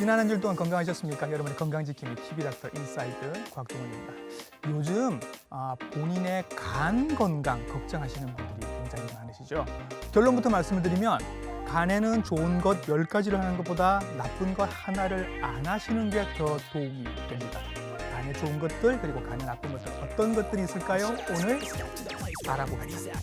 지난 한 주일 동안 건강하셨습니까? 여러분의 건강지킴이 TV닥터 인사이드 곽동원입니다. 요즘 본인의 간 건강 걱정하시는 분들이 굉장히 많으시죠? 결론부터 말씀을 드리면 간에는 좋은 것 10가지를 하는 것보다 나쁜 것 하나를 안 하시는 게 더 도움이 됩니다. 간에 좋은 것들 그리고 간에 나쁜 것들 어떤 것들이 있을까요? 오늘 알아보겠습니다.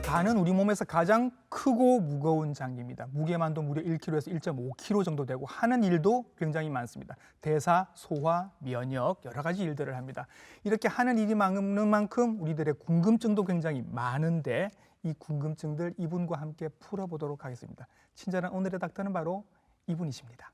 간은 우리 몸에서 가장 크고 무거운 장기입니다. 무게만도 무려 1kg에서 1.5kg 정도 되고 하는 일도 굉장히 많습니다. 대사, 소화, 면역 여러 가지 일들을 합니다. 이렇게 하는 일이 많은 만큼 우리들의 궁금증도 굉장히 많은데 이 궁금증들 이분과 함께 풀어보도록 하겠습니다. 친절한 오늘의 닥터는 바로 이분이십니다.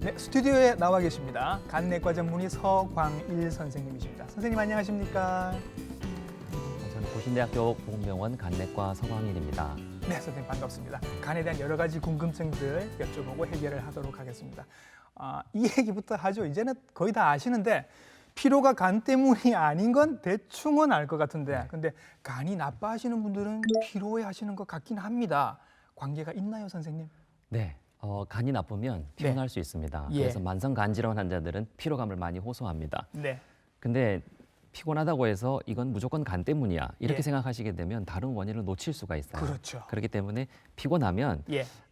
네, 스튜디오에 나와 계십니다. 간내과 전문의 서광일 선생님이십니다. 선생님 안녕하십니까? 저는 고신대학교 보건병원 간내과 서광일입니다. 네, 선생님 반갑습니다. 간에 대한 여러 가지 궁금증들 여쭤보고 해결을 하도록 하겠습니다. 이 얘기부터 하죠. 이제는 거의 다 아시는데 피로가 간 때문이 아닌 건 대충은 알 것 같은데 근데 간이 나빠하시는 분들은 피로해 하시는 것 같긴 합니다. 관계가 있나요, 선생님? 네, 간이 나쁘면 피곤할 수 있습니다. 그래서 만성 간질환 환자들은 피로감을 많이 호소합니다. 네. 근데 피곤하다고 해서 이건 무조건 간 때문이야 이렇게 생각하시게 되면 다른 원인을 놓칠 수가 있어요. 그렇죠. 그렇기 때문에 피곤하면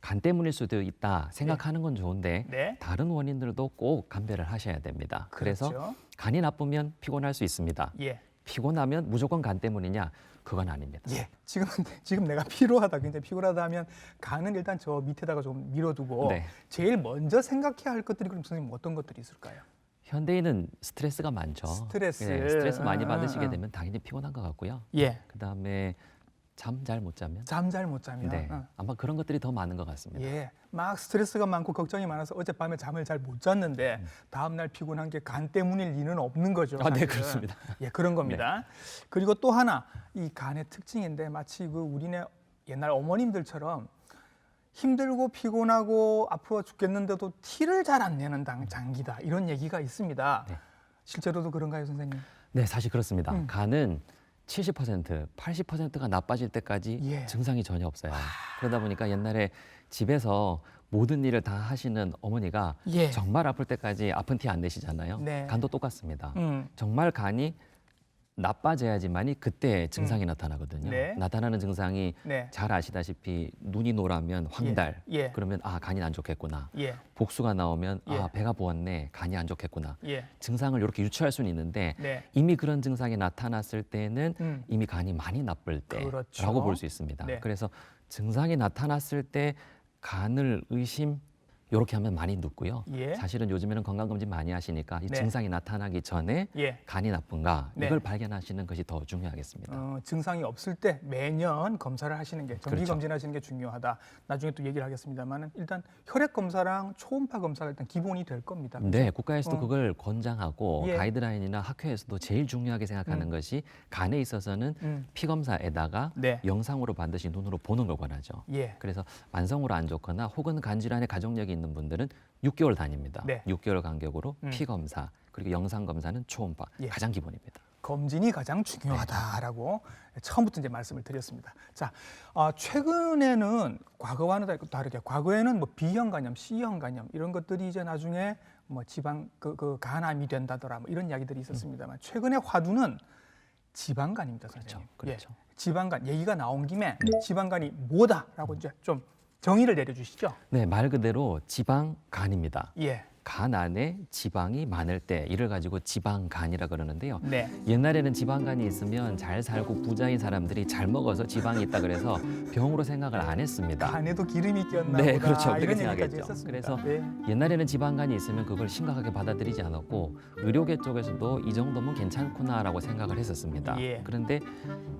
간 때문일 수도 있다 생각하는 건 좋은데 다른 원인들도 꼭 감별을 하셔야 됩니다. 그렇죠. 그래서 간이 나쁘면 피곤할 수 있습니다. 피곤하면 무조건 간 때문이냐? 그건 아닙니다. 지금 내가 피로하다, 굉장히 피곤하다 하면 간은 일단 저 밑에다가 좀 밀어두고 제일 먼저 생각해야 할 것들이 그럼 선생님 어떤 것들이 있을까요? 현대인은 스트레스가 많죠. 스트레스 많이 받으시게 되면 당연히 피곤한 것 같고요. 그다음에 잠 잘 못 자면? 잠 잘 못 자면? 아마 그런 것들이 더 많은 것 같습니다. 막 스트레스가 많고 걱정이 많아서 어젯밤에 잠을 잘 못 잤는데 다음 날 피곤한 게 간 때문일 리는 없는 거죠. 네, 그렇습니다. 그런 겁니다. 그리고 또 하나, 이 간의 특징인데 마치 그 우리네 옛날 어머님들처럼 힘들고 피곤하고 아파 죽겠는데도 티를 잘 안 내는 장기다 이런 얘기가 있습니다. 실제로도 그런가요, 선생님? 네, 사실 그렇습니다. 간은 70%, 80%가 나빠질 때까지 증상이 전혀 없어요. 그러다 보니까 옛날에 집에서 모든 일을 다 하시는 어머니가 정말 아플 때까지 아픈 티 안 내시잖아요. 간도 똑같습니다. 정말 간이 나빠져야지만이 그때 증상이 나타나거든요. 나타나는 증상이 잘 아시다시피 눈이 노라면 황달, 그러면 간이 안 좋겠구나. 복수가 나오면 배가 부었네, 간이 안 좋겠구나. 증상을 이렇게 유추할 수는 있는데 이미 그런 증상이 나타났을 때는 이미 간이 많이 나쁠 때라고 볼 수 있습니다. 그래서 증상이 나타났을 때 간을 이렇게 하면 많이 눕고요. 사실은 요즘에는 건강검진 많이 하시니까 이 증상이 나타나기 전에 간이 나쁜가 이걸 발견하시는 것이 더 중요하겠습니다. 증상이 없을 때 매년 검사를 하시는 게 정기검진 하시는 게 중요하다. 나중에 또 얘기를 하겠습니다만 일단 혈액검사랑 초음파 검사가 일단 기본이 될 겁니다. 그렇죠? 네, 국가에서도 그걸 권장하고 가이드라인이나 학회에서도 제일 중요하게 생각하는 것이 간에 있어서는 피검사에다가 영상으로 반드시 눈으로 보는 걸 권하죠. 그래서 만성으로 안 좋거나 혹은 간질환의 가족력이 있는 분들은 6개월 다닙니다. 6개월 간격으로 피검사 그리고 영상검사는 초음파 가장 기본입니다. 검진이 가장 중요하다라고 처음부터 이제 말씀을 드렸습니다. 자, 최근에는 과거와는 다르게 과거에는 뭐 B형 간염, C형 간염 이런 것들이 이제 나중에 뭐 지방 간암이 된다더라 뭐 이런 이야기들이 있었습니다만 최근의 화두는 지방간입니다, 선생님. 그렇죠. 지방간 얘기가 나온 김에 지방간이 뭐다라고 이제 좀 정의를 내려주시죠. 네, 말 그대로 지방간입니다. 간 안에 지방이 많을 때 이를 가지고 지방간이라 그러는데요. 옛날에는 지방간이 있으면 잘 살고 부자인 사람들이 잘 먹어서 지방이 있다 그래서 병으로 생각을 안 했습니다. 간에도 기름이 꼈나 보다. 그렇죠. 그렇게 생각했죠. 그래서 옛날에는 지방간이 있으면 그걸 심각하게 받아들이지 않았고 의료계 쪽에서도 이 정도면 괜찮구나라고 생각을 했었습니다. 그런데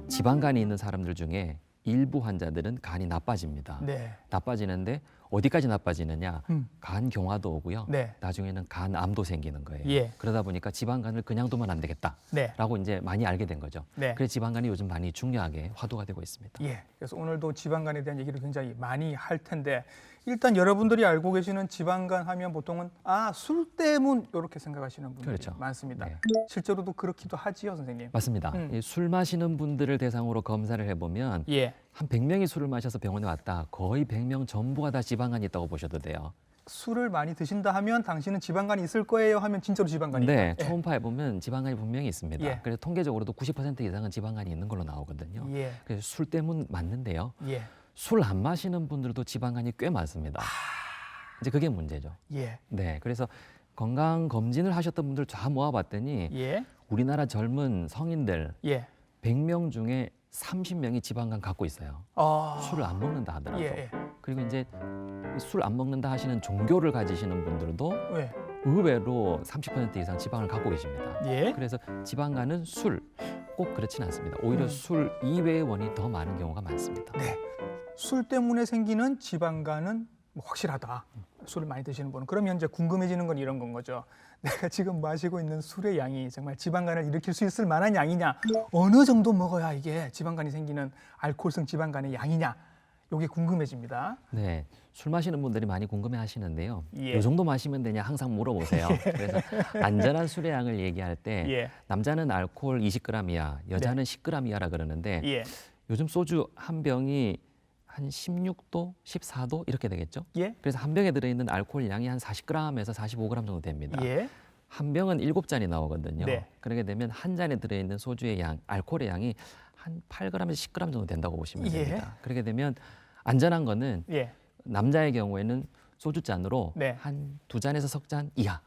지방간이 있는 사람들 중에 일부 환자들은 간이 나빠집니다. 나빠지는데 어디까지 나빠지느냐? 간경화도 오고요. 나중에는 간암도 생기는 거예요. 그러다 보니까 지방간을 그냥 두면 안 되겠다라고 이제 많이 알게 된 거죠. 그래서 지방간이 요즘 많이 중요하게 화두가 되고 있습니다. 그래서 오늘도 지방간에 대한 얘기를 굉장히 많이 할 텐데 일단 여러분들이 알고 계시는 지방간 하면 보통은 술 때문 이렇게 생각하시는 분들이 그렇죠. 많습니다. 네. 실제로도 그렇기도 하지요, 선생님. 맞습니다. 이술 마시는 분들을 대상으로 검사를 해보면 예. 한 100명이 술을 마셔서 병원에 왔다. 거의 100명 전부가 다 지방간이 있다고 보셔도 돼요. 술을 많이 드신다 하면 당신은 지방간이 있을 거예요 하면 진짜로 지방간이 네, 있다. 초음파에 보면 지방간이 분명히 있습니다. 예. 그래서 통계적으로도 90% 이상은 지방간이 있는 걸로 나오거든요. 예. 그래서 술 때문 맞는데요. 예. 술 안 마시는 분들도 지방간이 꽤 많습니다. 이제 그게 문제죠. 예. 네, 그래서 건강 검진을 하셨던 분들 다 모아봤더니 예. 우리나라 젊은 성인들 예. 100명 중에 30명이 지방간 갖고 있어요. 술을 안 먹는다 하더라도. 예. 그리고 이제 술 안 먹는다 하시는 종교를 가지시는 분들도 예. 의외로 30% 이상 지방을 갖고 계십니다. 예. 그래서 지방간은 술 꼭 그렇지는 않습니다. 오히려 술 이외의 원인이 더 많은 경우가 많습니다. 네. 술 때문에 생기는 지방간은 뭐 확실하다. 술을 많이 드시는 분은. 그러면 이제 궁금해지는 건 이런 건 거죠. 내가 지금 마시고 있는 술의 양이 정말 지방간을 일으킬 수 있을 만한 양이냐, 어느 정도 먹어야 이게 지방간이 생기는 알코올성 지방간의 양이냐, 이게 궁금해집니다. 네, 술 마시는 분들이 많이 궁금해하시는데요. 예. 이 정도 마시면 되냐 항상 물어보세요. 그래서 안전한 술의 양을 얘기할 때 예. 남자는 알코올 20g 이하, 여자는 10g 이하라 그러는데 예. 요즘 소주 한 병이 한 16도, 14도 이렇게 되겠죠. 예. 그래서 한 병에 들어있는 알코올 양이 한 40g에서 45g 정도 됩니다. 예. 한 병은 7잔이 나오거든요. 네. 그렇게 되면 한 잔에 들어있는 소주의 양, 알코올의 양이 한 8g에서 10g 정도 된다고 보시면 예. 됩니다. 그렇게 되면 안전한 거는 예. 남자의 경우에는 소주잔으로 네. 한 2잔에서 석 잔 이하.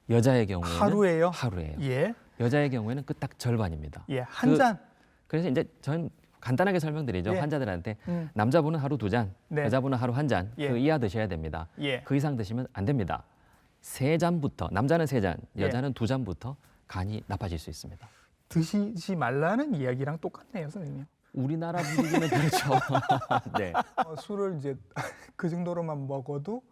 여자의 경우에는 하루에요? 하루예요. 예. 여자의 경우에는 그 딱 절반입니다. 예. 한 잔. 그래서 이제 전 간단하게 설명드리죠. 예. 환자들한테 음. 남자분은 하루 2잔, 네. 여자분은 하루 1잔. 예. 그 이하 드셔야 됩니다. 예. 그 이상 드시면 안 됩니다. 3잔부터 남자는 3잔, 예. 여자는 2잔부터 간이 나빠질 수 있습니다. 드시지 말라는 이야기랑 똑같네요, 선생님. 우리나라 분위기는 그렇죠. 네. 술을 이제 그 정도로만 먹어도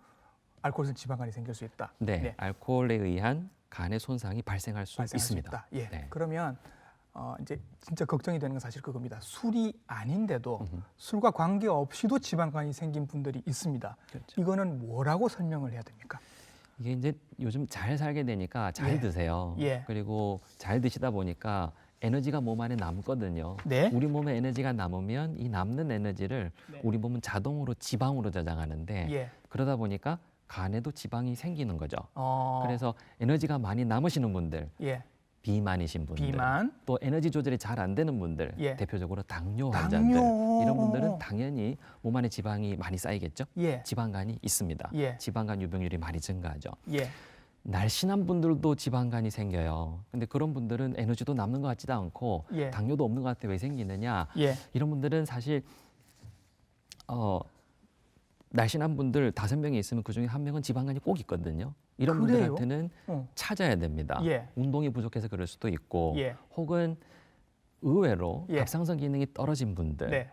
알코올성 지방간이 생길 수 있다. 네. 알코올에 의한 간의 손상이 발생할 수 발생할 수 있습니다. 있다. 예. 네. 그러면 이제 진짜 걱정이 되는 건 사실 그겁니다. 술이 아닌데도 술과 관계 없이도 지방간이 생긴 분들이 있습니다. 그렇죠. 이거는 뭐라고 설명을 해야 됩니까? 이게 이제 요즘 잘 살게 되니까 잘 예. 드세요. 예. 그리고 잘 드시다 보니까 에너지가 몸 안에 남거든요. 네. 우리 몸에 에너지가 남으면 이 남는 에너지를 네. 우리 몸은 자동으로 지방으로 저장하는데 예. 그러다 보니까 간에도 지방이 생기는 거죠. 어, 그래서 에너지가 많이 남으시는 분들, 예. 비만이신 분들, 비만, 또 에너지 조절이 잘 안 되는 분들, 예. 대표적으로 당뇨 환자들 이런 분들은 당연히 몸 안에 지방이 많이 쌓이겠죠. 예. 지방간이 있습니다. 예. 지방간 유병률이 많이 증가하죠. 예. 날씬한 분들도 지방간이 생겨요. 근데 그런 분들은 에너지도 남는 것 같지도 않고 예. 당뇨도 없는 것 같아 왜 생기느냐? 예. 이런 분들은 사실 날씬한 분들 5명이 있으면 그중에 1명은 지방간이 꼭 있거든요. 이런 그래요? 분들한테는 찾아야 됩니다. 예. 운동이 부족해서 그럴 수도 있고 예. 혹은 의외로 예. 갑상선 기능이 떨어진 분들 네.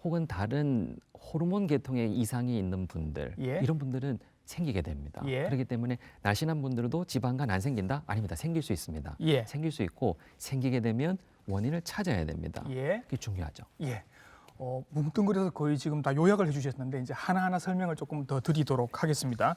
혹은 다른 호르몬 계통에 이상이 있는 분들 예. 이런 분들은 생기게 됩니다. 예. 그렇기 때문에 날씬한 분들도 지방간 안 생긴다? 아닙니다. 생길 수 있습니다. 예. 생길 수 있고 생기게 되면 원인을 찾아야 됩니다. 예. 그게 중요하죠. 예. 뭉뚱그려서 거의 지금 다 요약을 해주셨는데 이제 하나하나 설명을 조금 더 드리도록 하겠습니다.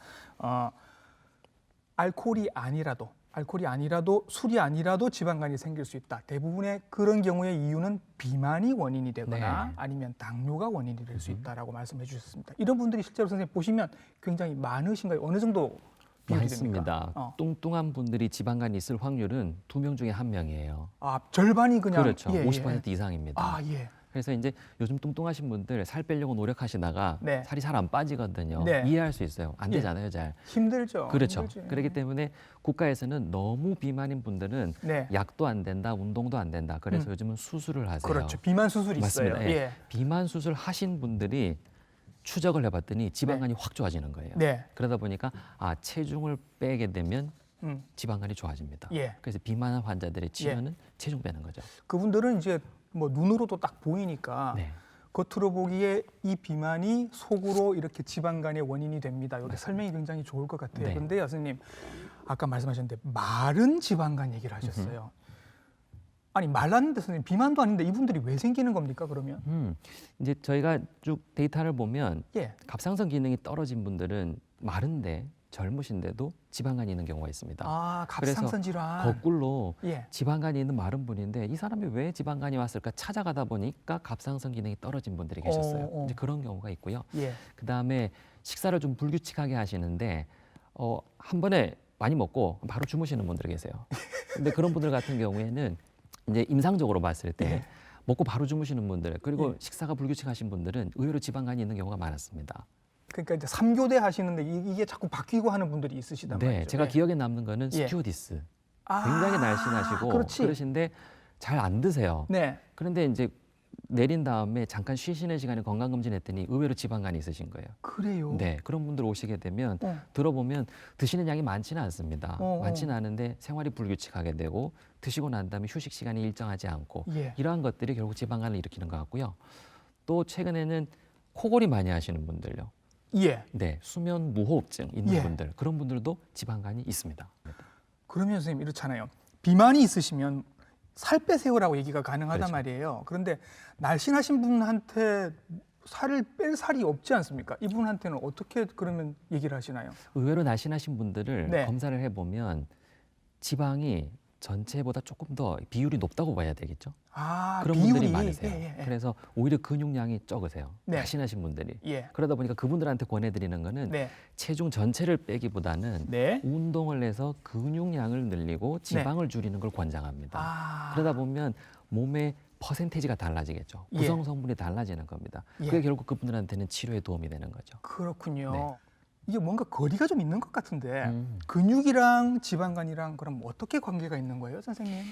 알코올이 아니라도 술이 아니라도 지방간이 생길 수 있다. 대부분의 그런 경우의 이유는 비만이 원인이 되거나 네. 아니면 당뇨가 원인이 될 수 있다라고 말씀해 주셨습니다. 이런 분들이 실제로 선생님 보시면 굉장히 많으신가요? 어느 정도 비율이 됩니까? 많습니다. 뚱뚱한 분들이 지방간이 있을 확률은 2명 중에 1명이에요. 절반이 그냥 그렇죠. 예, 50% 이상입니다. 예. 그래서 이제 요즘 뚱뚱하신 분들 살 빼려고 노력하시다가 네. 살이 잘 안 빠지거든요. 네. 이해할 수 있어요. 안 예. 되잖아요, 잘. 힘들죠. 그렇죠. 힘들지. 그렇기 때문에 국가에서는 너무 비만인 분들은 네. 약도 안 된다, 운동도 안 된다. 그래서 요즘은 수술을 하세요. 그렇죠. 비만 수술이 맞습니다. 있어요. 예. 비만 수술 하신 분들이 추적을 해봤더니 지방간이 확 좋아지는 거예요. 네. 그러다 보니까 체중을 빼게 되면 음. 지방간이 좋아집니다. 예. 그래서 비만한 환자들의 치료는 체중 빼는 거죠. 그분들은 이제 뭐 눈으로도 딱 보이니까 네. 겉으로 보기에 이 비만이 속으로 이렇게 지방간의 원인이 됩니다. 여기 설명이 굉장히 좋을 것 같아요. 네. 그런데 선생님 아까 말씀하셨는데 마른 지방간 얘기를 하셨어요. 아니 말랐는데 선생님 비만도 아닌데 이분들이 왜 생기는 겁니까 그러면? 이제 저희가 쭉 데이터를 보면 예. 갑상선 기능이 떨어진 분들은 마른데 젊으신데도 지방간이 있는 경우가 있습니다. 아, 갑상선 질환. 거꾸로 예. 지방간이 있는 마른 분인데 이 사람이 왜 지방간이 왔을까 찾아가다 보니까 갑상선 기능이 떨어진 분들이 계셨어요. 이제 그런 경우가 있고요. 예. 그다음에 식사를 좀 불규칙하게 하시는데 한 번에 많이 먹고 바로 주무시는 분들이 계세요. 근데 그런 분들 같은 경우에는 이제 임상적으로 봤을 때 예. 먹고 바로 주무시는 분들 그리고 예. 식사가 불규칙하신 분들은 의외로 지방간이 있는 경우가 많았습니다. 그러니까 이제 3교대 하시는데 이게 자꾸 바뀌고 하는 분들이 있으시단 네, 말이죠. 제가 예. 기억에 남는 거는 예. 스튜어디스. 아, 굉장히 날씬하시고 그렇지. 그러신데 잘 안 드세요. 네. 그런데 이제 내린 다음에 잠깐 쉬시는 시간에 건강검진했더니 의외로 지방간이 있으신 거예요. 그래요. 네, 그런 분들 오시게 되면 들어보면 드시는 양이 많지는 않습니다. 많지는 않은데 생활이 불규칙하게 되고 드시고 난 다음에 휴식 시간이 일정하지 않고 예. 이러한 것들이 결국 지방간을 일으키는 것 같고요. 또 최근에는 코골이 많이 하시는 분들요. 예. 네, 수면 무호흡증 있는 예. 분들 그런 분들도 지방간이 있습니다. 그러면 선생님 이렇잖아요. 비만이 있으시면 살 빼세요라고 얘기가 가능하단 그렇죠. 말이에요. 그런데 날씬하신 분한테 살을 뺄 살이 없지 않습니까? 이분한테는 어떻게 그러면 얘기를 하시나요? 의외로 날씬하신 분들을 네. 검사를 해보면 지방이 전체보다 조금 더 비율이 높다고 봐야 되겠죠. 아, 그런 비율이. 분들이 많으세요. 예. 그래서 오히려 근육량이 적으세요. 네. 날씬하신 분들이. 예. 그러다 보니까 그분들한테 권해드리는 거는 네. 체중 전체를 빼기보다는 네. 운동을 해서 근육량을 늘리고 지방을 줄이는 걸 권장합니다. 아. 그러다 보면 몸의 퍼센테이지가 달라지겠죠. 예. 구성 성분이 달라지는 겁니다. 예. 그게 결국 그분들한테는 치료에 도움이 되는 거죠. 그렇군요. 네. 이게 뭔가 거리가 좀 있는 것 같은데 음. 근육이랑 지방간이랑 그럼 어떻게 관계가 있는 거예요, 선생님?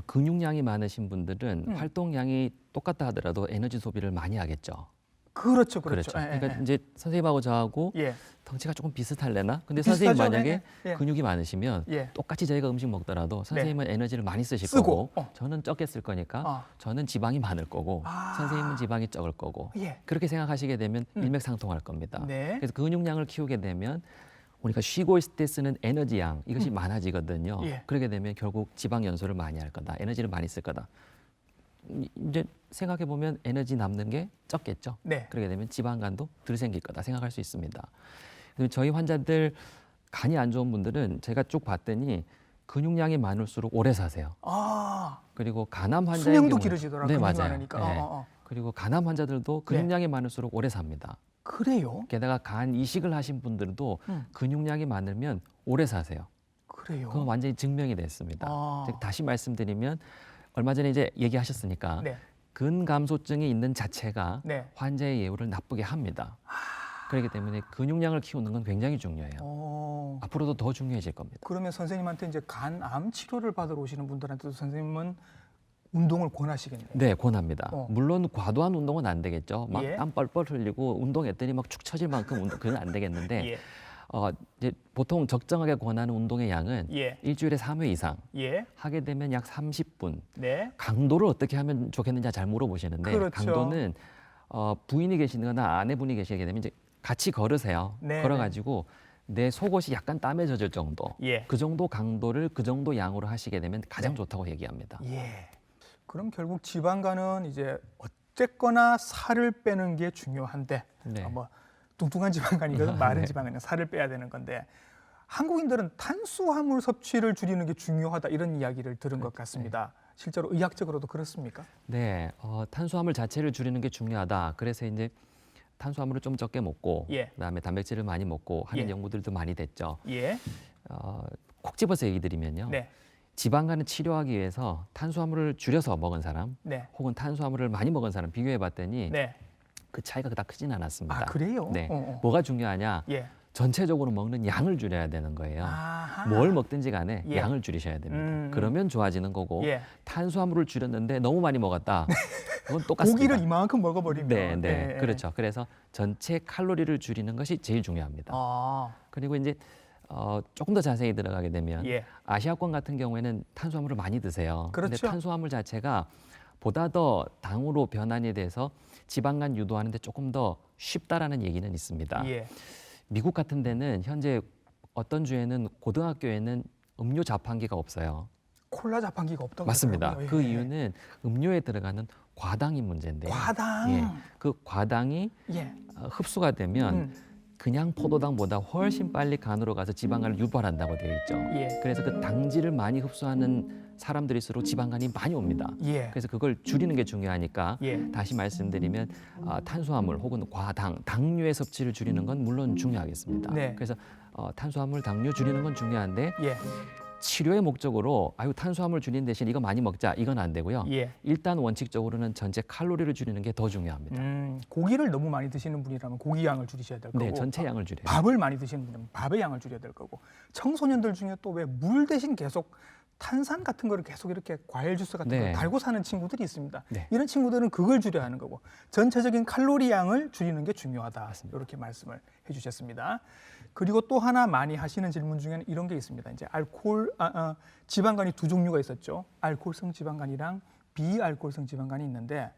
근육량이 많으신 분들은 음. 활동량이 똑같다 하더라도 에너지 소비를 많이 하겠죠. 그렇죠. 그렇죠. 예, 그러니까 이제 선생님하고 저하고 예. 덩치가 조금 비슷할래나? 근데 비슷하죠? 선생님 만약에 예, 예. 근육이 많으시면 예. 똑같이 저희가 음식 먹더라도 선생님은 에너지를 많이 쓰실 쓰고, 거고 저는 적게 쓸 거니까 아. 저는 지방이 많을 거고 아. 선생님은 지방이 적을 거고 예. 그렇게 생각하시게 되면 일맥상통할 겁니다. 네. 그래서 근육량을 키우게 되면 우리가 쉬고 있을 때 쓰는 에너지 양 이것이 많아지거든요. 예. 그러게 되면 결국 지방 연소를 많이 할 거다. 에너지를 많이 쓸 거다. 이제 생각해 보면 에너지 남는 게 적겠죠. 네. 그러게 되면 지방간도 덜 생길 거다 생각할 수 있습니다. 그리고 저희 환자들 간이 안 좋은 분들은 제가 쭉 봤더니 근육량이 많을수록 오래 사세요. 아. 그리고 간암 환자의 수명도 경우 길어지더라고요. 네, 근육이 맞아요. 많으니까. 네. 그리고 간암 환자들도 근육량이 많을수록 오래 삽니다. 그래요? 게다가 간 이식을 하신 분들도 근육량이 많으면 오래 사세요. 그래요? 그건 완전히 증명이 됐습니다. 아. 즉, 다시 말씀드리면 얼마 전에 이제 얘기하셨으니까 네. 근감소증이 있는 자체가 네. 환자의 예후를 나쁘게 합니다. 그렇기 때문에 근육량을 키우는 건 굉장히 중요해요. 앞으로도 더 중요해질 겁니다. 그러면 선생님한테 이제 간암 치료를 받으러 오시는 분들한테도 선생님은 운동을 권하시겠네요. 네, 권합니다. 물론 과도한 운동은 안 되겠죠. 막 예. 땀 뻘뻘 흘리고 운동했더니 막 축 처질 만큼 운동 그건 안 되겠는데 예. 이제 보통 적정하게 권하는 운동의 양은 예. 일주일에 3회 이상 예. 하게 되면 약 30분. 네. 강도를 어떻게 하면 좋겠느냐 잘 물어보시는데 그렇죠. 강도는 부인이 계시거나 아내분이 계시게 되면 이제 같이 걸으세요. 네. 걸어가지고 내 속옷이 약간 땀에 젖을 정도. 예. 그 정도 강도를 그 정도 양으로 하시게 되면 가장 네. 좋다고 얘기합니다. 예. 그럼 결국 지방간은 이제 어쨌거나 살을 빼는 게 중요한데 네. 뭐 뚱뚱한 지방간이거든 마른 네. 지방간은 살을 빼야 되는 건데 한국인들은 탄수화물 섭취를 줄이는 게 중요하다 이런 이야기를 들은 것 같습니다. 실제로 의학적으로도 그렇습니까? 네, 탄수화물 자체를 줄이는 게 중요하다. 그래서 이제 탄수화물을 좀 적게 먹고 예. 그다음에 단백질을 많이 먹고 하는 예. 연구들도 많이 됐죠. 예. 콕 집어서 얘기 드리면요. 네. 지방간을 치료하기 위해서 탄수화물을 줄여서 먹은 사람 네. 혹은 탄수화물을 많이 먹은 사람 비교해 봤더니 네. 그 차이가 그닥 크진 않았습니다. 아, 그래요? 네. 뭐가 중요하냐? 예. 전체적으로 먹는 양을 줄여야 되는 거예요. 아하. 뭘 먹든지 간에 예. 양을 줄이셔야 됩니다. 그러면 좋아지는 거고 예. 탄수화물을 줄였는데 너무 많이 먹었다. 그건 똑같습니다. 고기를 이만큼 먹어버리면 네, 네, 예, 예. 그렇죠. 그래서 전체 칼로리를 줄이는 것이 제일 중요합니다. 아, 그리고 이제 조금 더 자세히 들어가게 되면 예. 아시아권 같은 경우에는 탄수화물을 많이 드세요. 그런데 그렇죠. 탄수화물 자체가 보다 더 당으로 변환이 돼서 지방간 유도하는데 조금 더 쉽다라는 얘기는 있습니다. 예. 미국 같은 데는 현재 어떤 주에는 고등학교에는 음료 자판기가 없어요. 콜라 자판기가 없다고 맞습니다. 그러더라고요. 그 예. 이유는 음료에 들어가는 과당이 문제인데요. 과당. 예, 그 과당이 예. 흡수가 되면 그냥 포도당보다 훨씬 빨리 간으로 가서 지방간을 유발한다고 되어 있죠. 예. 그래서 그 당질을 많이 흡수하는 사람들일수록 지방간이 많이 옵니다. 예. 그래서 그걸 줄이는 게 중요하니까 예. 다시 말씀드리면 탄수화물 혹은 과당, 당류의 섭취를 줄이는 건 물론 중요하겠습니다. 네. 그래서 탄수화물, 당류 줄이는 건 중요한데 예. 치료의 목적으로 탄수화물 줄이는 대신 이거 많이 먹자 이건 안 되고요. 예. 일단 원칙적으로는 전체 칼로리를 줄이는 게 더 중요합니다. 고기를 너무 많이 드시는 분이라면 고기 양을 줄이셔야 될 거고. 네, 전체 양을 줄여요. 밥을 많이 드시는 분이면 밥의 양을 줄여야 될 거고. 청소년들 중에 또 왜 물 대신 계속 탄산 같은 거를 계속 이렇게 과일 주스 같은 네. 걸 달고 사는 친구들이 있습니다. 네. 이런 친구들은 그걸 줄여야 하는 거고 전체적인 칼로리 양을 줄이는 게 중요하다. 맞습니다. 이렇게 말씀을 해주셨습니다. 그리고 또 하나 많이 하시는 질문 중에는 이런 게 있습니다. 이제 지방간이 두 종류가 있었죠. 알코올성 지방간이랑 비알코올성 지방간이 있는데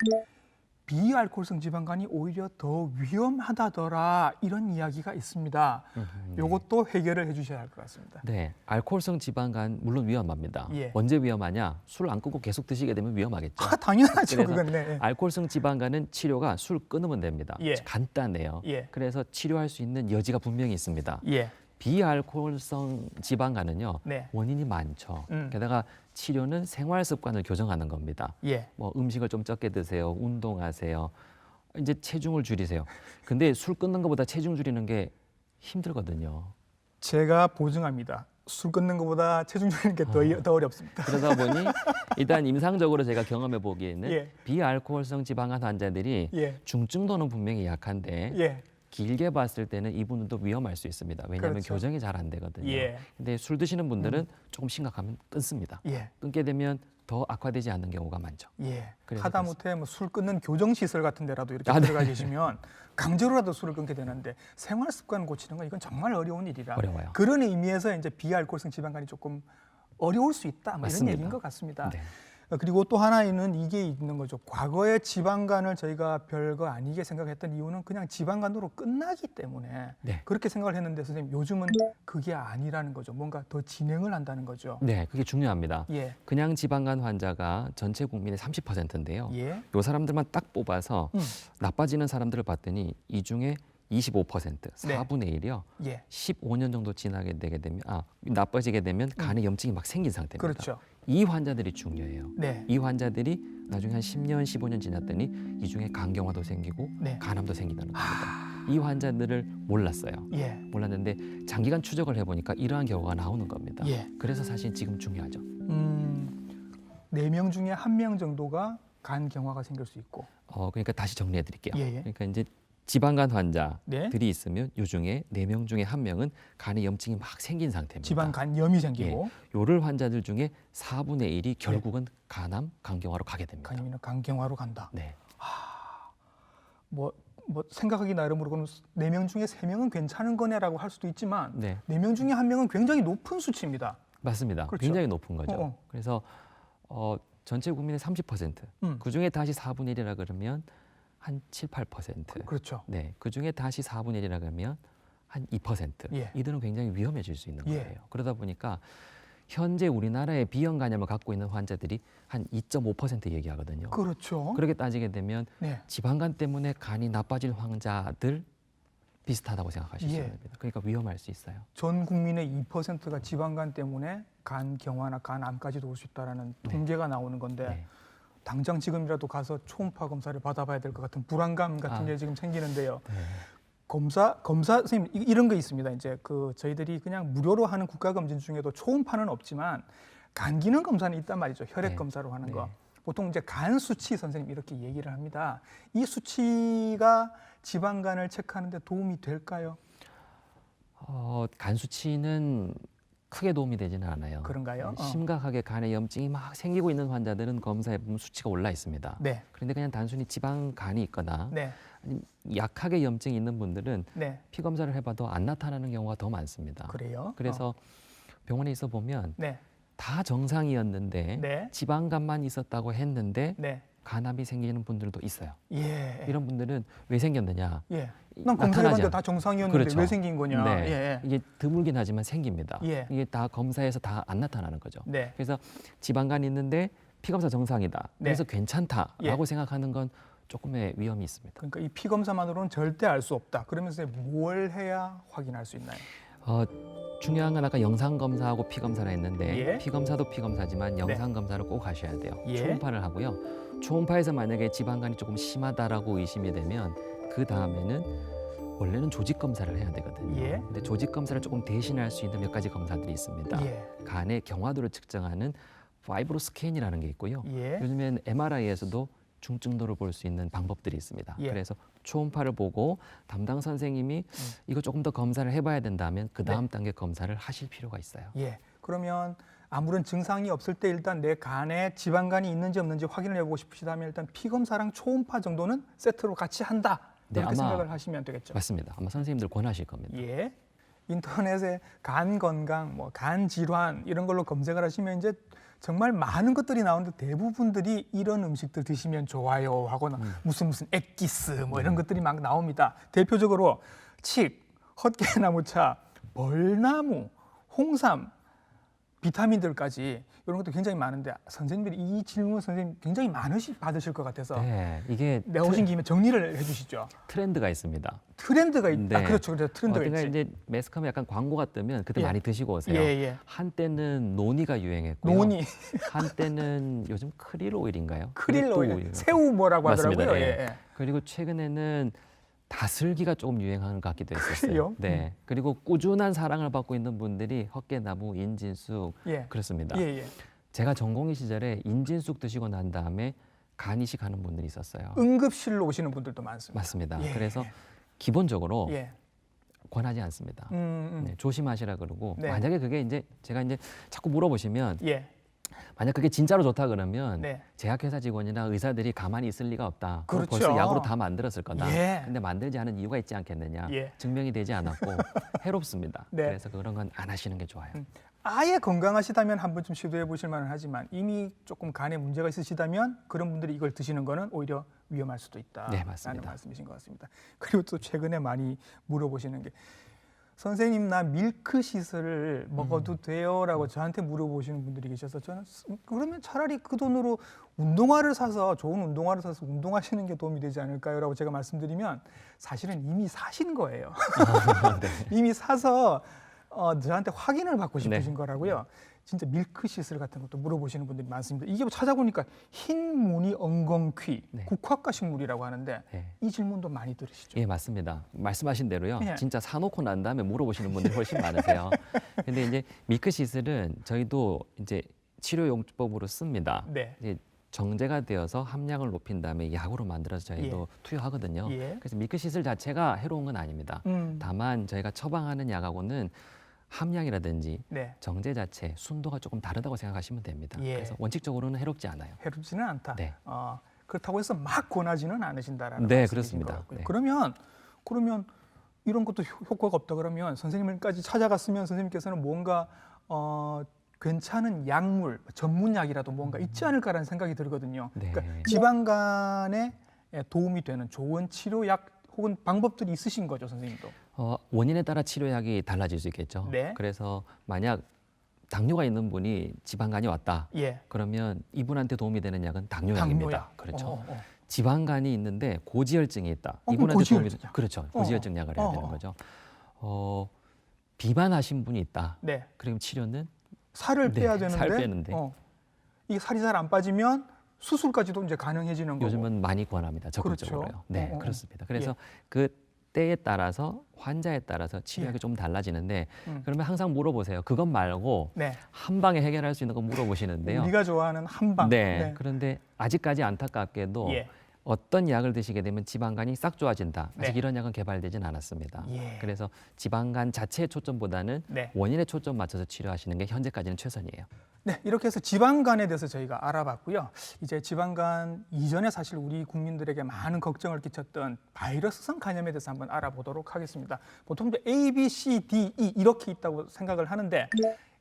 비알코올성 지방간이 오히려 더 위험하다더라 이런 이야기가 있습니다. 이것도 해결을 해주셔야 할 것 같습니다. 네, 알코올성 지방간 물론 위험합니다. 예. 언제 위험하냐? 술 안 끊고 계속 드시게 되면 위험하겠죠. 당연하죠. 그래서 그건 네. 알코올성 지방간은 치료가 술 끊으면 됩니다. 예. 간단해요. 예. 그래서 치료할 수 있는 여지가 분명히 있습니다. 예. 비알코올성 지방간은요. 네. 원인이 많죠. 음. 게다가 치료는 생활 습관을 교정하는 겁니다. 예. 뭐 음식을 좀 적게 드세요. 운동하세요. 이제 체중을 줄이세요. 근데 술 끊는 것보다 체중 줄이는 게 힘들거든요. 제가 보증합니다. 술 끊는 것보다 체중 줄이는 게 더 어렵습니다. 그러다 보니 일단 임상적으로 제가 경험해 보기에는 예. 비알코올성 지방간 환자들이 예. 중증도는 분명히 약한데 예. 길게 봤을 때는 이분들도 위험할 수 있습니다. 왜냐하면 그렇죠. 교정이 잘 안 되거든요. 예. 근데 술 드시는 분들은 조금 심각하면 끊습니다. 예. 끊게 되면 더 악화되지 않는 경우가 많죠. 예. 그래서 하다못해 뭐 술 끊는 교정 시설 같은 데라도 이렇게 네. 들어가 계시면 강제로라도 술을 끊게 되는데 생활 습관 고치는 건 이건 정말 어려운 일이라. 어려워요. 그런 의미에서 이제 비알코올성 지방간이 조금 어려울 수 있다. 뭐 이런 맞습니다. 얘기인 것 같습니다. 네. 그리고 또 하나는 이게 있는 거죠. 과거에 지방간을 저희가 별거 아니게 생각했던 이유는 그냥 지방간으로 끝나기 때문에 네. 그렇게 생각을 했는데 선생님 요즘은 그게 아니라는 거죠. 뭔가 더 진행을 한다는 거죠. 네, 그게 중요합니다. 예. 그냥 지방간 환자가 전체 국민의 30%인데요. 예. 이 사람들만 딱 뽑아서 나빠지는 사람들을 봤더니 이 중에 25%, 네. 4분의 1이요. 예. 15년 정도 지나게 되게 되면 나빠지게 되면 간에 염증이 막 생긴 상태입니다. 그렇죠. 이 환자들이 중요해요. 네. 이 환자들이 나중에 한 10년, 15년 지났더니 이 중에 간경화도 생기고 네. 간암도 생긴다는 겁니다. 이 환자들을 몰랐어요. 예. 몰랐는데 장기간 추적을 해보니까 이러한 결과가 나오는 겁니다. 예. 그래서 사실 지금 중요하죠. 4명 중에 1명 정도가 간 경화가 생길 수 있고. 그러니까 다시 정리해 드릴게요. 예, 예. 그러니까 이제 지방간 환자들이 네. 있으면 이 중에 4명 중에 1명은 간에 염증이 막 생긴 상태입니다. 지방간염이 생기고 요럴 환자들 중에 4분의 1이 결국은 간암, 간경화로 가게 됩니다. 간염이나 간경화로 간다. 네. 뭐 생각하기 나름으로는 4명 중에 3명은 괜찮은 거네라고 할 수도 있지만 네. 4명 중에 1명은 굉장히 높은 수치입니다. 맞습니다. 그렇죠. 굉장히 높은 거죠. 어어. 그래서 전체 국민의 30%, 그중에 다시 4분의 1이라 그러면 한 7, 8%. 그렇죠. 네. 그중에 다시 4분의 1이라 그러면 한 2%. 예. 이들은 굉장히 위험해질 수 있는 예. 거예요. 그러다 보니까 현재 우리나라의 비형 간염을 갖고 있는 환자들이 한 2.5% 얘기하거든요. 그렇죠. 그렇게 따지게 되면 네. 지방간 때문에 간이 나빠질 환자들 비슷하다고 생각하실 수 예. 있습니다. 그러니까 위험할 수 있어요. 전 국민의 2%가 지방간 때문에 간 경화나 간암까지도 올 수 있다라는 통계가 나오는 건데 네. 당장 지금이라도 가서 초음파 검사를 받아봐야 될 것 같은 불안감 같은 게 지금 생기는데요. 네. 검사 선생님 이런 거 있습니다. 이제 저희들이 그냥 무료로 하는 국가 검진 중에도 초음파는 없지만 간 기능 검사는 있단 말이죠. 혈액 네. 검사로 하는 거. 네. 보통 이제 간 수치 선생님 이렇게 얘기를 합니다. 이 수치가 지방간을 체크하는데 도움이 될까요? 간 수치는 크게 도움이 되지는 않아요. 그런가요? 심각하게 간에 염증이 막 생기고 있는 환자들은 검사해 보면 수치가 올라 있습니다. 네. 그런데 그냥 단순히 지방간이 있거나 네. 아니면 약하게 염증이 있는 분들은 네. 피 검사를 해봐도 안 나타나는 경우가 더 많습니다. 그래요? 그래서 병원에 있어 보면 네. 다 정상이었는데 네. 지방간만 있었다고 했는데 네. 간암이 생기는 분들도 있어요. 예. 이런 분들은 왜 생겼느냐? 예. 난 검사해봤는데 다 정상이었는데 그렇죠. 왜 생긴 거냐? 네. 예. 이게 드물긴 하지만 생깁니다. 예. 이게 다 검사에서 다 안 나타나는 거죠. 네. 그래서 지방간이 있는데 피검사 정상이다. 그래서 네. 괜찮다라고 생각하는 건 조금의 위험이 있습니다. 그러니까 이 피 검사만으로는 절대 알 수 없다. 그러면서 뭘 해야 확인할 수 있나요? 중요한 건 아까 영상 검사하고 피 검사를 했는데 예. 피 검사도 피 검사지만 영상 검사를 꼭 하셔야 돼요. 예. 초음파를 하고요. 초음파에서 만약에 지방간이 조금 심하다라고 의심이 되면 그 다음에는 원래는 조직 검사를 해야 되거든요. 예. 근데 조직 검사를 조금 대신할 수 있는 몇 가지 검사들이 있습니다. 예. 간의 경화도를 측정하는 파이브로 스캔이라는 게 있고요. 예. 요즘엔 MRI에서도 중증도를 볼 수 있는 방법들이 있습니다. 예. 그래서 초음파를 보고 담당 선생님이 이거 조금 더 검사를 해봐야 된다면 그 다음 단계 검사를 하실 필요가 있어요. 예. 그러면 아무런 증상이 없을 때 일단 내 간에 지방간이 있는지 없는지 확인을 해보고 싶으시다면 일단 피 검사랑 초음파 정도는 세트로 같이 한다. 네, 이렇게 아마 생각을 하시면 되겠죠. 맞습니다. 아마 선생님들 권하실 겁니다. 예. 인터넷에 간 건강, 뭐 간 질환 이런 걸로 검색을 하시면 이제 정말 많은 것들이 나오는데 대부분들이 이런 음식들 드시면 좋아요 하거나 무슨 액기스 뭐 이런 것들이 막 나옵니다. 대표적으로 칡, 헛개나무차, 벌나무, 홍삼, 비타민들까지 이런 것도 굉장히 많은데 선생님들이 이 질문 선생님 굉장히 많으시 받으실 것 같아서 네, 이게 내가 오신 김에 정리를 해주시죠. 트렌드가 있습니다. 트렌드가 있다. 네. 그렇죠. 트렌드가 어딘가 있지. 이제 매스컴에 약간 광고가 뜨면 그때 예. 많이 드시고 오세요. 예. 한때는 노니가 유행했고요. 노니, 한때는 요즘 크릴 오일인가요? 크릴 그게 또 오일, 유행하고. 새우 뭐라고 맞습니다. 하더라고요. 예. 예. 그리고 최근에는 다슬기가 조금 유행하는 것 같기도 했었어요. 그래요? 네. 그리고 꾸준한 사랑을 받고 있는 분들이 헛개나무, 인진쑥 예. 그렇습니다. 예. 제가 전공의 시절에 인진쑥 드시고 난 다음에 간 이식하는 분들이 있었어요. 응급실로 오시는 분들도 많습니다. 맞습니다. 예. 그래서 기본적으로 예. 권하지 않습니다. 음. 네, 조심하시라 그러고 네. 만약에 그게 이제 제가 이제 자꾸 물어보시면 예. 만약 그게 진짜로 좋다 그러면 네. 제약회사 직원이나 의사들이 가만히 있을 리가 없다. 그럼 그렇죠. 벌써 약으로 다 만들었을 거다. 예. 근데 만들지 않은 이유가 있지 않겠느냐. 예. 증명이 되지 않았고 해롭습니다. 네. 그래서 그런 건 안 하시는 게 좋아요. 아예 건강하시다면 한 번쯤 시도해 보실 만은 하지만 이미 조금 간에 문제가 있으시다면 그런 분들이 이걸 드시는 거는 오히려 위험할 수도 있다. 네, 맞습니다. 라는 말씀이신 것 같습니다. 그리고 또 최근에 많이 물어보시는 게 선생님 나 밀크시슬을 먹어도 돼요라고 저한테 물어보시는 분들이 계셔서 저는 그러면 차라리 그 돈으로 운동화를 사서 좋은 운동화를 사서 운동하시는 게 도움이 되지 않을까요라고 제가 말씀드리면 사실은 이미 사신 거예요. 네. 이미 사서 저한테 확인을 받고 싶으신 네. 거라고요. 진짜 밀크시슬 같은 것도 물어보시는 분들이 많습니다. 이게 뭐 찾아보니까 흰 무늬 엉겅퀴, 네. 국화과 식물이라고 하는데 네. 이 질문도 많이 들으시죠? 예, 맞습니다. 말씀하신 대로요. 예. 진짜 사놓고 난 다음에 물어보시는 분들이 훨씬 많으세요. 근데 이제 밀크시슬은 저희도 이제 치료용법으로 씁니다. 네. 이제 정제가 되어서 함량을 높인 다음에 약으로 만들어서 저희도 투여하거든요. 예. 그래서 밀크시슬 자체가 해로운 건 아닙니다. 다만 저희가 처방하는 약하고는 함량이라든지 네. 정제 자체, 순도가 조금 다르다고 생각하시면 됩니다. 예. 그래서 원칙적으로는 해롭지 않아요. 해롭지는 않다. 네. 그렇다고 해서 막 권하지는 않으신다라는 네, 말씀이신 그렇습니다. 것 같고요. 네. 그러면 이런 것도 효과가 없다 그러면 선생님을까지 찾아갔으면 선생님께서는 뭔가 괜찮은 약물, 전문약이라도 뭔가 있지 않을까라는 생각이 들거든요. 네. 그러니까 지방간에 도움이 되는 좋은 치료약 혹은 방법들이 있으신 거죠, 선생님도. 원인에 따라 치료약이 달라질 수 있겠죠. 네. 그래서 만약 당뇨가 있는 분이 지방간이 왔다. 예. 그러면 이분한테 도움이 되는 약은 당뇨약입니다. 당뇨약. 그렇죠. 지방간이 있는데 고지혈증이 있다. 그럼 이분한테 도움이 고지혈증약. 그렇죠. 고지혈증 약을 해야 되는 거죠. 비만하신 분이 있다. 네. 그럼 치료는 살을 네, 빼야 되는데, 살 빼는데. 이게 살이 잘 안 빠지면 수술까지도 이제 가능해지는 거고. 요즘은 많이 권합니다. 적극적으로요. 그렇죠. 네, 그렇습니다. 그래서 그 때에 따라서 환자에 따라서 치료약이 좀 달라지는데 그러면 항상 물어보세요. 그것 말고 네. 한 방에 해결할 수 있는 거 물어보시는데요. 우리가 좋아하는 한방. 네. 그런데 아직까지 안타깝게도 예. 어떤 약을 드시게 되면 지방간이 싹 좋아진다. 아직 네. 이런 약은 개발되진 않았습니다. 예. 그래서 지방간 자체의 초점보다는 네. 원인에 초점 맞춰서 치료하시는 게 현재까지는 최선이에요. 네, 이렇게 해서 지방간에 대해서 저희가 알아봤고요. 이제 지방간 이전에 사실 우리 국민들에게 많은 걱정을 끼쳤던 바이러스성 간염에 대해서 한번 알아보도록 하겠습니다. 보통 이제 A, B, C, D, E 이렇게 있다고 생각을 하는데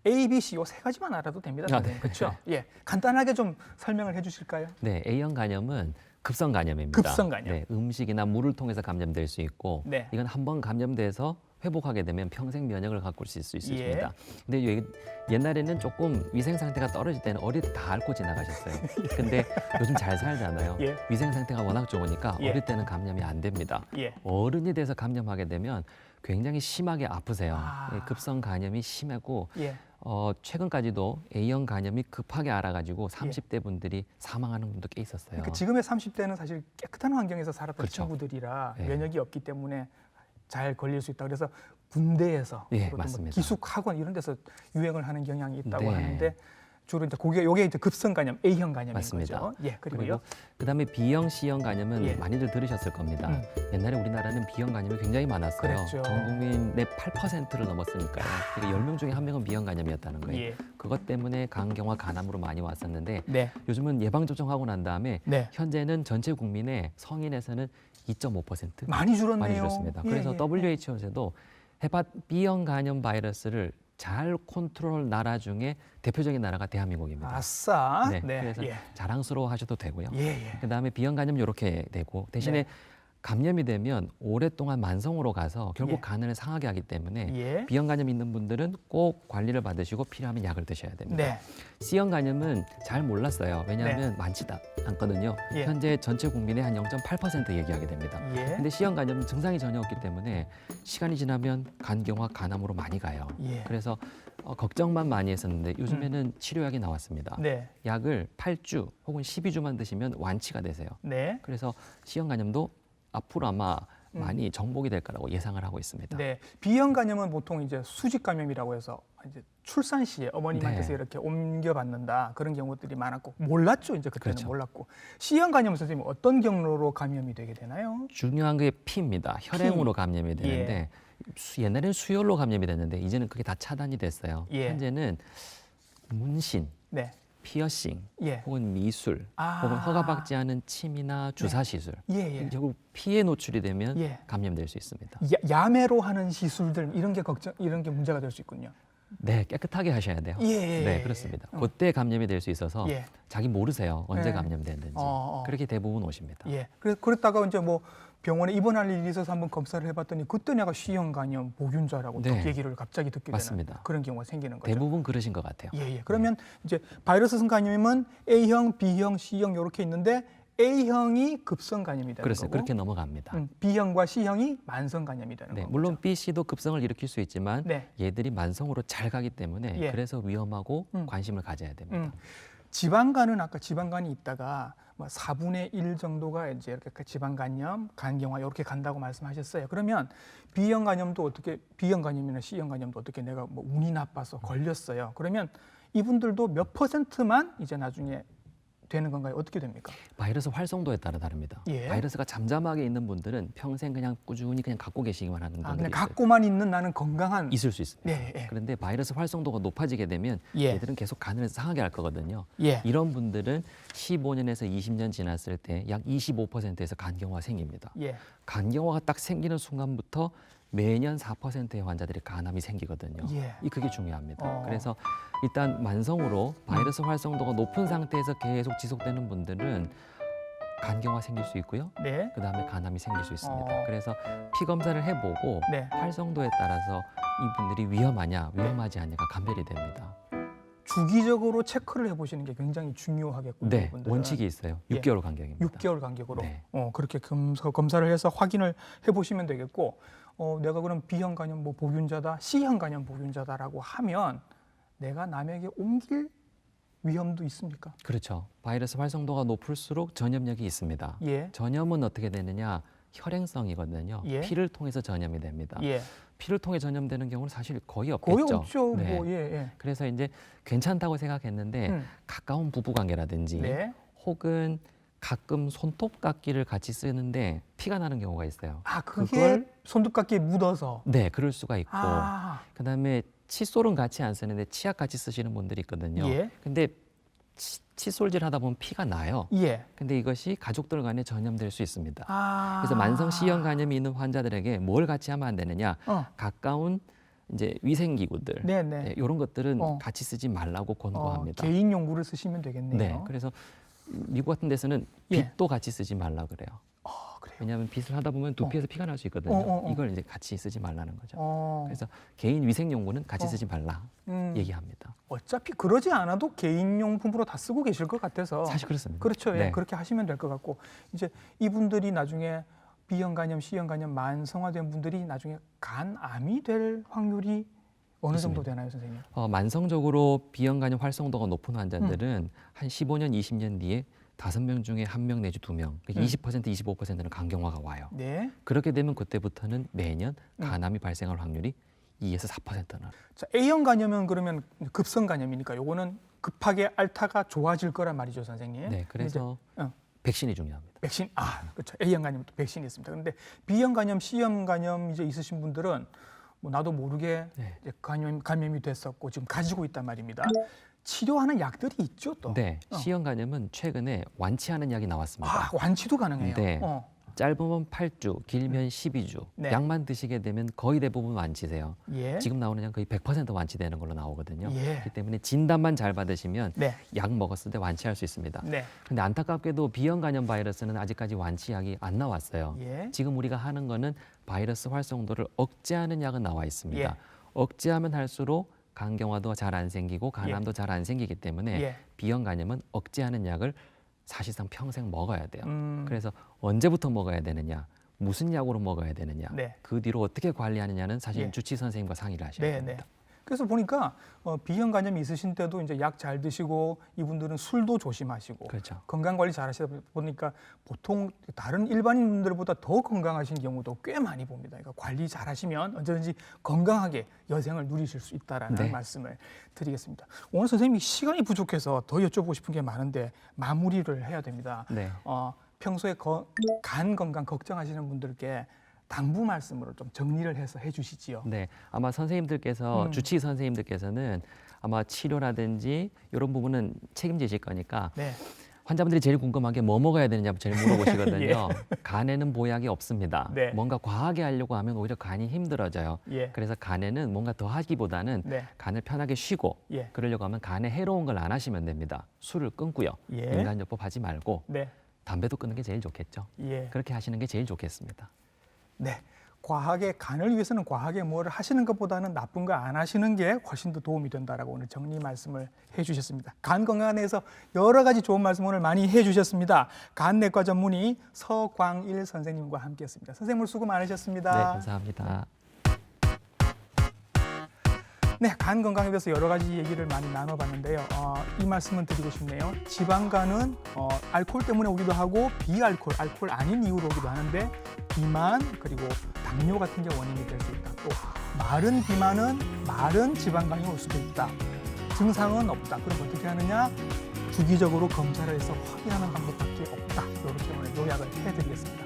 A, B, C 요 세 가지만 알아도 됩니다. 네. 그렇죠? 예, 간단하게 좀 설명을 해주실까요? 네, A형 간염은 급성 감염입니다. 급성 감염. 네, 음식이나 물을 통해서 감염될 수 있고, 네. 이건 한번 감염돼서 회복하게 되면 평생 면역을 갖고 있을 수 있습니다. 근데 옛날에는 조금 위생 상태가 떨어질 때는 어릴 때 다 앓고 지나가셨어요. 근데 요즘 잘 살잖아요. 위생 상태가 워낙 좋으니까 어릴 때는 감염이 안 됩니다. 어른이 돼서 감염하게 되면 굉장히 심하게 아프세요. 급성 감염이 심하고 최근까지도 A형 감염이 급하게 알아가지고 30대 분들이 사망하는 분도 꽤 있었어요. 그러니까 지금의 30대는 사실 깨끗한 환경에서 살았던 그렇죠. 친구들이라 면역이 없기 때문에 잘 걸릴 수 있다. 그래서 군대에서 맞습니다. 기숙학원 이런 데서 유행을 하는 경향이 있다고 하는데 주로 이제 요게 이제 급성 감염, A형 감염인 맞습니다. 거죠. 그리고요. 그다음에 B형, C형 감염은 많이들 들으셨을 겁니다. 옛날에 우리나라는 B형 감염이 굉장히 많았어요. 그랬죠. 전 국민의 8%를 넘었으니까요. 그러니까 10명 중에 1명은 B형 감염이었다는 거예요. 그것 때문에 간경화, 간암으로 많이 왔었는데 요즘은 예방 접종하고 난 다음에 현재는 전체 국민의 성인에서는 2.5% 많이 줄었네요. 많이 줄었습니다. 그래서 WHO에서도 B형 감염 바이러스를 잘 컨트롤 나라 중에 대표적인 나라가 대한민국입니다. 아싸. 그래서 자랑스러워 하셔도 되고요. 그다음에 B형 감염 이렇게 되고 대신에 감염이 되면 오랫동안 만성으로 가서 결국 간을 상하게 하기 때문에 B형 감염 있는 분들은 꼭 관리를 받으시고 필요하면 약을 드셔야 됩니다. C형 감염은 잘 몰랐어요. 왜냐하면 많지도 않거든요. 현재 전체 국민의 한 0.8% 얘기하게 됩니다. 근데 C형 감염은 증상이 전혀 없기 때문에 시간이 지나면 간경화, 간암으로 많이 가요. 그래서 걱정만 많이 했었는데 요즘에는 치료약이 나왔습니다. 약을 8주 혹은 12주만 드시면 완치가 되세요. 그래서 C형 감염도 앞으로 아마 많이 정복이 될 거라고 예상을 하고 있습니다. B형 감염은 보통 이제 수직 감염이라고 해서 이제 출산 시에 어머님한테서 이렇게 옮겨받는다 그런 경우들이 많았고 몰랐죠. 이제 그때는 몰랐고 C형 감염은 선생님 어떤 경로로 감염이 되게 되나요? 중요한 게 피입니다. 혈행으로 감염이 되는데 옛날에는 수혈로 감염이 됐는데 이제는 그게 다 차단이 됐어요. 현재는 문신, 피어싱, 혹은 미술, 혹은 허가받지 않은 침이나 주사 시술, 결국 피에 노출이 되면 감염될 수 있습니다. 야매로 하는 시술들 이런 게 문제가 될 수 있군요. 네, 깨끗하게 하셔야 돼요. 네, 그렇습니다. 그때 감염이 될 수 있어서 자기 모르세요. 언제 감염됐는지. 그렇게 대부분 오십니다. 그랬다가 이제 뭐 병원에 입원할 일이 있어서 한번 검사를 해봤더니 그때 내가 C형 감염 보균자라고 딱 얘기를 갑자기 듣게 되는 그런 경우가 생기는 거죠. 대부분 그러신 것 같아요. 그러면 이제 바이러스성 감염은 A형, B형, C형 이렇게 있는데 A형이 급성 감염이 되는 거고 그렇게 넘어갑니다. B형과 C형이 만성 감염이 되는 거죠. 물론 B, C도 급성을 일으킬 수 있지만 얘들이 만성으로 잘 가기 때문에 그래서 위험하고 관심을 가져야 됩니다. 지방간은 아까 지방간이 있다가 뭐 4분의 1 정도가 이제 이렇게 지방간염, 간경화 이렇게 간다고 말씀하셨어요. 그러면 B형 감염도 B형 감염이나 C형 감염도 어떻게 내가 뭐 운이 나빠서 걸렸어요. 그러면 이분들도 몇 %만 이제 나중에 되는 건가요? 어떻게 됩니까? 바이러스 활성도에 따라 다릅니다. 바이러스가 잠잠하게 있는 분들은 평생 그냥 꾸준히 그냥 갖고 계시기만 하는 분들이 그냥 있어요. 갖고만 있는 나는 건강한 있을 수 있습니다. 그런데 바이러스 활성도가 높아지게 되면 얘들은 계속 간을 상하게 할 거거든요. 이런 분들은 15년에서 20년 지났을 때 약 25%에서 간경화 생깁니다. 간경화가 딱 생기는 순간부터 매년 4%의 환자들이 간암이 생기거든요. 그게 중요합니다. 그래서 일단 만성으로 바이러스 활성도가 높은 상태에서 계속 지속되는 분들은 간경화 생길 수 있고요. 그다음에 간암이 생길 수 있습니다. 그래서 피 검사를 해보고 활성도에 따라서 이분들이 위험하냐, 위험하지 않냐가 감별이 됩니다. 주기적으로 체크를 해보시는 게 굉장히 중요하겠군요. 이분들은. 원칙이 있어요. 6개월 간격입니다. 6개월 간격으로 그렇게 검사를 해서 확인을 해보시면 되겠고 내가 그럼 B형 감염 뭐 보균자다, C형 감염 보균자다라고 하면 내가 남에게 옮길 위험도 있습니까? 그렇죠. 바이러스 활성도가 높을수록 전염력이 있습니다. 전염은 어떻게 되느냐? 혈행성이거든요. 피를 통해서 전염이 됩니다. 피를 통해 전염되는 경우는 사실 거의 없겠죠. 거의 없죠. 그래서 이제 괜찮다고 생각했는데 가까운 부부관계라든지 혹은 가끔 손톱깎이를 같이 쓰는데 피가 나는 경우가 있어요. 그걸 손톱깎이에 묻어서? 네, 그럴 수가 있고 그다음에 칫솔은 같이 안 쓰는데 치약 같이 쓰시는 분들이 있거든요. 근데 칫솔질 하다 보면 피가 나요. 근데 이것이 가족들 간에 전염될 수 있습니다. 그래서 만성 C형 감염이 있는 환자들에게 뭘 같이 하면 안 되느냐? 가까운 이제 위생기구들 네네. 네, 이런 것들은 같이 쓰지 말라고 권고합니다. 개인 용구를 쓰시면 되겠네요. 네, 그래서 미국 같은 데서는 빗도 같이 쓰지 말라 그래요. 그래요? 왜냐하면 빗을 하다 보면 두피에서 피가 날 수 있거든요. 이걸 이제 같이 쓰지 말라는 거죠. 그래서 개인 위생용구는 같이 쓰지 말라 얘기합니다. 어차피 그러지 않아도 개인용품으로 다 쓰고 계실 것 같아서 사실 그렇습니다. 그렇죠. 네. 예, 그렇게 하시면 될 것 같고 이제 이분들이 나중에 B형 간염, C형 간염 만성화된 분들이 나중에 간암이 될 확률이 어느 정도 되나요, 선생님? 만성적으로 B형 간염 활성도가 높은 환자들은 한 15년, 20년 뒤에 5명 중에 1명 내지 2명, 20%, 25%는 간경화가 와요. 네. 그렇게 되면 그때부터는 매년 간암이 발생할 확률이 2에서 4%나. 자, A형 간염은 그러면 급성 간염이니까 요거는 급하게 알타가 좋아질 거란 말이죠, 선생님. 네, 그래서 백신이 중요합니다. 백신, 그렇죠. A형 간염도 백신이 있습니다. 그런데 B형 간염, C형 간염 이제 있으신 분들은 뭐 나도 모르게 이제 감염이 됐었고 지금 가지고 있단 말입니다. 치료하는 약들이 있죠, 또. 네, C형 간염은 최근에 완치하는 약이 나왔습니다. 완치도 가능해요. 네. 짧으면 8주, 길면 12주. 네. 약만 드시게 되면 거의 대부분 완치세요. 예. 지금 나오는 약 거의 100% 완치되는 걸로 나오거든요. 예. 그렇기 때문에 진단만 잘 받으시면 네. 약 먹었을 때 완치할 수 있습니다. 네. 근데 안타깝게도 B형 간염 바이러스는 아직까지 완치약이 안 나왔어요. 예. 지금 우리가 하는 거는 바이러스 활성도를 억제하는 약은 나와 있습니다. 예. 억제하면 할수록 간경화도 잘 안 생기고 간암도 잘 안 생기기 때문에 B형 간염은 억제하는 약을 사실상 평생 먹어야 돼요. 그래서 언제부터 먹어야 되느냐, 무슨 약으로 먹어야 되느냐, 그 뒤로 어떻게 관리하느냐는 사실 주치 선생님과 상의를 하셔야 됩니다. 그래서 보니까 B형 간염이 있으신 때도 이제 약 잘 드시고 이분들은 술도 조심하시고 그렇죠. 건강 관리 잘 하시다 보니까 보통 다른 일반인들보다 더 건강하신 경우도 꽤 많이 봅니다. 그러니까 관리 잘 하시면 언제든지 건강하게 여생을 누리실 수 있다라는 말씀을 드리겠습니다. 오늘 선생님이 시간이 부족해서 더 여쭤보고 싶은 게 많은데 마무리를 해야 됩니다. 네. 평소에 간 건강 걱정하시는 분들께 당부 말씀으로 좀 정리를 해서 해주시지요. 네, 아마 선생님들께서 주치 선생님들께서는 아마 치료라든지 이런 부분은 책임지실 거니까 환자분들이 제일 궁금한 게 뭐 먹어야 되느냐 제일 물어보시거든요. 간에는 보약이 없습니다. 뭔가 과하게 하려고 하면 오히려 간이 힘들어져요. 그래서 간에는 뭔가 더 하기보다는 간을 편하게 쉬고 그러려고 하면 간에 해로운 걸 안 하시면 됩니다. 술을 끊고요. 인간요법 하지 말고 담배도 끊는 게 제일 좋겠죠. 그렇게 하시는 게 제일 좋겠습니다. 네, 과하게 간을 위해서는 과하게 뭐를 하시는 것보다는 나쁜 거 안 하시는 게 훨씬 더 도움이 된다라고 오늘 정리 말씀을 해주셨습니다. 간 건강에 대해서 여러 가지 좋은 말씀 오늘 많이 해주셨습니다. 간내과 전문의 서광일 선생님과 함께했습니다. 선생님 오늘 수고 많으셨습니다. 네, 감사합니다. 네, 간 건강에 대해서 여러 가지 얘기를 많이 나눠봤는데요. 이 말씀은 드리고 싶네요. 지방간은 알코올 때문에 오기도 하고 비알코올, 알코올 아닌 이유로 오기도 하는데 비만 그리고 당뇨 같은 게 원인이 될 수 있다. 또 마른 비만은 마른 지방간이 올 수도 있다. 증상은 없다. 그럼 어떻게 하느냐? 주기적으로 검사를 해서 확인하는 방법밖에 없다. 이렇게 오늘 요약을 해드리겠습니다.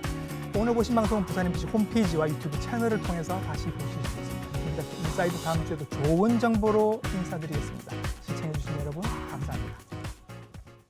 오늘 보신 방송은 부산 MBC 홈페이지와 유튜브 채널을 통해서 다시 보실 수 있습니다. 인사이드 다음 주에도 좋은 정보로 인사드리겠습니다.